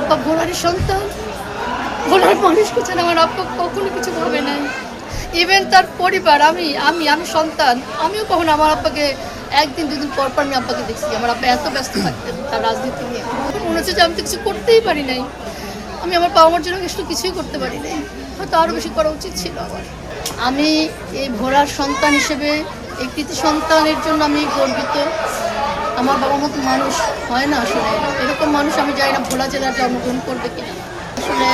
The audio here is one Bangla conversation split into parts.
আব্বা ভোলারই সন্তান, ভোলার মানুষ করছেন। আমার আব্বা কখনো কিছু ভাবে নাই। ইভেন তার পরিবার, আমি আমি আমি সন্তান, আমিও কখনো আমার আব্বাকে একদিন দুদিন পর পর আমি আব্বাকে দেখছি। আমার আব্বা এত ব্যস্ত থাকতেন তার রাজনীতি নিয়ে, মনে হচ্ছে যে আমি তো কিছু করতেই পারি নাই। আমি আমার বাবা মার জন্য কিছুই করতে পারি নাই, হয়তো আরও বেশি করা উচিত ছিল আমার। আমি এই ভোলার সন্তান হিসেবে, এই কৃতি সন্তানের জন্য আমি গর্বিত। আমার বাবার মতো মানুষ হয় না আসলে, এরকম মানুষ আমি জানি না ভোলা জেলার জন্মগ্রহণ করবে কিনা। আসলে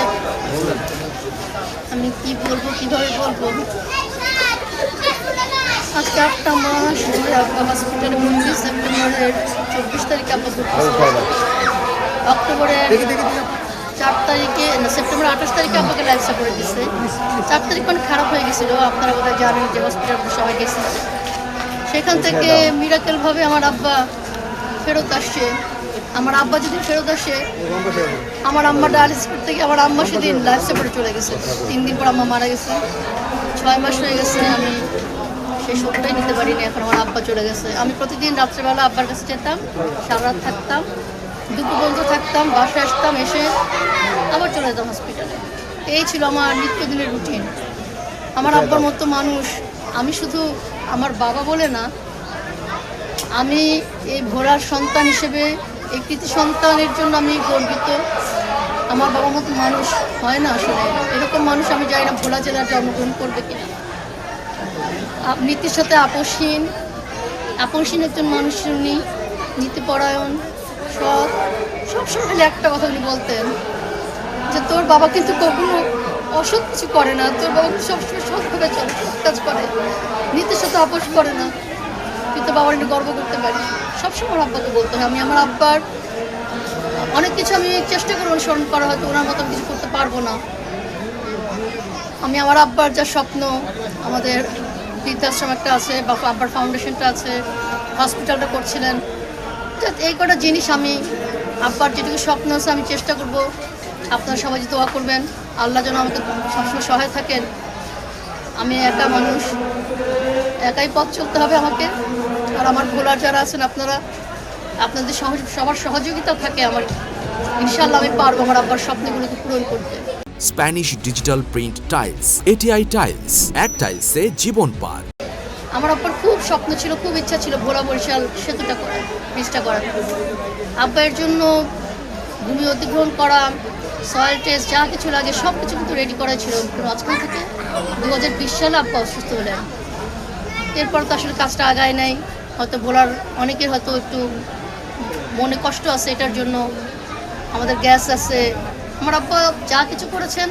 আমি কি বলবো, কিভাবে বলবো, আজকে 8টা মাস ধরে আব্বা হসপিটালে ভর্তি। সেপ্টেম্বরের 24 তারিখে আব্বা ভর্তি, অক্টোবরের 4 তারিখে না, সেপ্টেম্বর 28 তারিখে আব্বাকে লাইফ সাপোর্ট দিচ্ছে। 4 তারিখ অনেক খারাপ হয়ে গেছিলো, আপনারা বোধহয় জানেন যে হসপিটাল সবাই গেছে। সেখান থেকে মিরাকেলভাবে আমার আব্বা ফেরত আসছে। আমার আব্বা যদি ফেরত আসে, আমার আম্মা ডায়ালিসিস করতে গিয়ে আমার আম্মা সেদিন লাইফ সাপোর্টে চলে গেছে। 3 দিন পর আম্মা মারা গেছে। 6 মাস হয়ে গেছে আমি সেই শোকটাই নিতে পারিনি। এখন আমার আব্বা চলে গেছে। আমি প্রতিদিন রাত্রেবেলা আব্বার কাছে যেতাম, সারা রাত থাকতাম, দুপুর পর্যন্ত থাকতাম, বাসায় আসতাম, এসে আবার চলে যেতাম হসপিটালে। এই ছিল আমার নিত্যদিনের রুটিন। আমার আব্বার মতো মানুষ আমি শুধু আমার বাবা বলে না, আমি এই ভোলার সন্তান হিসেবে, এই কৃতি সন্তানের জন্য আমি গর্বিত। আমার বাবার মতো মানুষ হয় না আসলে, এরকম মানুষ আমি জানি না ভোলা জেলার জন্মগ্রহণ করবে কিনা। নীতির সাথে আপসহীন একজন মানুষ উনি, নীতিপরায়ণ, সৎ। সবসময় খালি একটা কথা উনি বলতেন যে তোর বাবা কিন্তু কখনো অসৎ কিছু করে না, তোর বাবা সবসময় সৎভাবে চলে, সৎ কাজ করে, নীতির সাথে আপোষ করে না, তুই তো বাবার একটু গর্ব করতে পারিস। সবসময় আমার আব্বাকে বলতে হয়। আমি আমার আব্বার অনেক কিছু আমি চেষ্টা করে অনুসরণ করা, হয়তো ওনার মতো কিছু করতে পারবো না। আমি আমার আব্বার যা স্বপ্ন, আমাদের বৃদ্ধাশ্রম একটা আছে, বা আব্বার ফাউন্ডেশনটা আছে, হসপিটালটা করছিলেন, এই কটা জিনিস আমি আব্বার যেটুকু স্বপ্ন আছে আমি চেষ্টা করব। আপনারা সবাই যদি দোয়া করবেন, আল্লাহ যেন আমাকে সবসময় সহায় থাকেন। আমি একা মানুষ, একাই পথ চলতে হবে আমাকে। আর আমার ভোলার যারা আছেন আপনারা, আপনাদের সবার সহযোগিতা থাকে আমার, ইনশাআল্লাহ আমি পারবো আমার আব্বার স্বপ্নগুলোকে পূরণ করতে। Spanish digital print tiles, ATI tiles, এক টাইলসে জীবন পার। আমার আব্বার খুব স্বপ্ন ছিল, খুব ইচ্ছা ছিল ভোলা বরিশাল সেতুটা করা, ব্রিজটা করা। আব্বার জন্য ভূমি অধিগ্রহণ করা, সয়েল টেস্ট, যা কিছু লাগে সব কিছু কিন্তু রেডি করা ছিল। মাঝখান থেকে 2020 সালে আব্বা অসুস্থ হলেন। এরপর তো আসলে কাজটা আগায় নাই। হয়তো ভোলার অনেকের হয়তো একটু মনে কষ্ট আছে এটার জন্য। আমাদের গ্যাস আছে। আমার আব্বা যা কিছু করেছেন,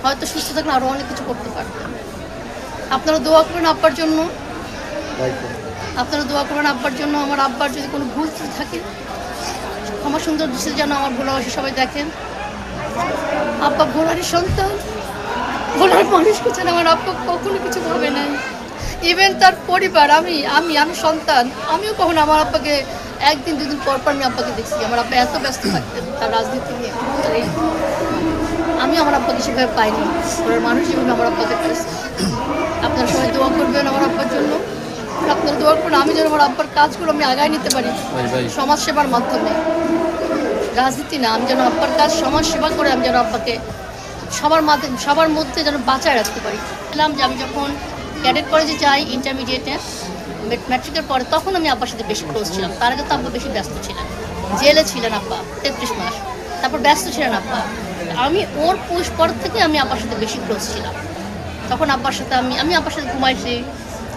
হয়তো সুস্থ থাকলে আরও অনেক কিছু করতে পারতেন। আপনারা দোয়া করবেন আব্বার জন্য, আপনারা দোয়া করবেন আব্বার জন্য। আমার আব্বার যদি কোনো ভুল থাকে, ক্ষমা সুন্দর দৃষ্টি যেন আমার ভোলাবাসী সবাই দেখেন। আব্বা ভোলারই সন্তান, ভোলার মানুষ করছেন। আমার আব্বা কখনো কিছু ভাবে নাই। ইভেন তার পরিবার, আমি আমি আমি সন্তান, আমিও কখনো আমার আব্বাকে একদিন দুদিন পর পর আমি আব্বাকে দেখছি। আমার আব্বা এত ব্যস্ত থাকতেন তার রাজনীতি নিয়ে, আমি আমার আব্বাকে সেভাবে পাইনি। ওনার মানুষ যেভাবে আমার আব্বাকে পেয়েছে। আপনারা সবাই দোয়া করবেন আমার আব্বার জন্য। আপনারা দোয়া করবেন আমি যেন আমার আব্বার কাজগুলো আমি আগায় নিতে পারি সমাজ সেবার মাধ্যমে, রাজনীতি না। আমি যেন আব্বার কাজ সমাজ সেবা করে আমি যেন আব্বাকে সবার মধ্যে যেন বাঁচায় রাখতে পারি। বললাম যে আমি যখন ক্যাডেট কলেজে যাই ইন্টারমিডিয়েটে, ম্যাট্রিকের পরে, তখন আমি আব্বার সাথে বেশি ক্লোজ ছিলাম। তার আগে তো আব্বা বেশি ব্যস্ত ছিলেন, জেলে ছিলেন আব্বা 33 মাস, তারপর ব্যস্ত ছিলেন আব্বা। আমি ওর পুষ পর থেকে আমি আব্বার সাথে বেশি ক্লোজ ছিলাম। তখন আব্বার সাথে আমি আব্বার সাথে ঘুমাইছি,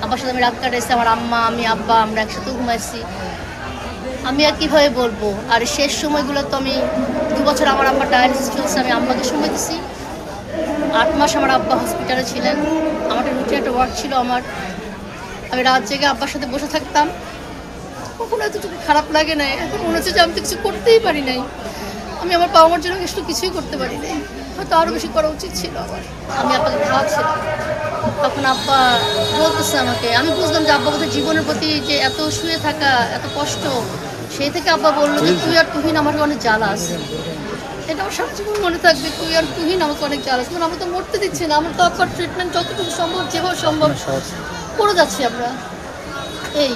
আব্বার সাথে আমি রাত কাটাইছি। আমার আম্মা, আমি, আব্বা, আমরা একসাথেও ঘুমাইছি। আমি আর কীভাবে বলবো। আর শেষ সময়গুলো তো আমি 2 বছর আমার আব্বা ডায়ালিসিস চলছে, আমি আম্মাকে সময় দিছি। 8 মাস আমার আব্বা হসপিটালে ছিলেন। আমার একটা রুটিন, একটা ওয়ার্ক ছিল আমার। আমি রাত জেগে আব্বার সাথে বসে থাকতাম। কখনো এতটুকু খারাপ লাগে নাই। এখন মনে হচ্ছে যে আমি তো কিছু করতেই পারি নাই। আমি আমার বাবা মার জন্য কিছুই করতে পারি নাই, হয়তো আরও বেশি করা উচিত ছিল আমার। আমি আব্বাকে খাওয়াচ্ছিলাম, তখন আব্বা বলতেছে আমাকে, আমি বুঝলাম যে আব্বা বোধহয় জীবনের প্রতি যে এত শুয়ে থাকা, এত কষ্ট, সেই থেকে আব্বা বললো যে তুই আর তুহিন আমাকে অনেক জ্বালাস। এটা আমার সারা জীবন মনে থাকবে, তুই আর তুহিন আমাকে অনেক জ্বালাস। মানে আমরা তো মরতে দিচ্ছি না, আমরা তো আব্বার ট্রিটমেন্ট যতটুকু সম্ভব, যেভাবে সম্ভব করে যাচ্ছি আমরা। এই